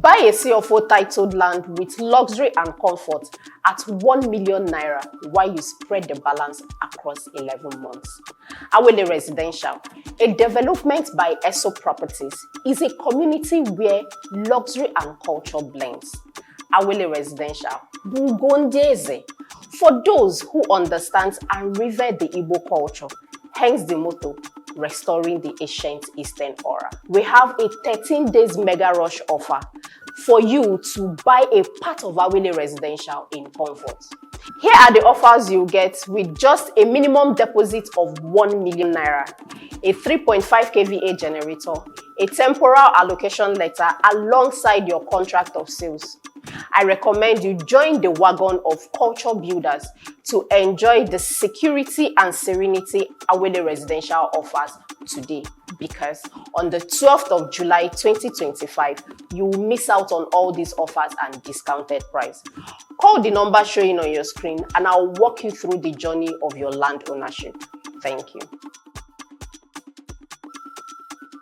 Buy a CFO titled land with luxury and comfort at 1 million naira while you spread the balance across 11 months. Awele Residential, a development by Esso Properties, is a community where luxury and culture blends. Awele Residential, Bugondeze, for those who understand and revere the Igbo culture, hence the motto, restoring the ancient Eastern aura. We have a 13 days mega rush offer for you to buy a part of Awele Residential in comfort. Here are the offers you get with just a minimum deposit of 1 million naira, a 3.5 kVA generator, a temporal allocation letter alongside your contract of sales. I recommend you join the wagon of culture builders to enjoy the security and serenity Awele Residential offers today, because on the 12th of July 2025, you will miss out on all these offers and discounted price. Call the number showing on your screen and I'll walk you through the journey of your land ownership. Thank you.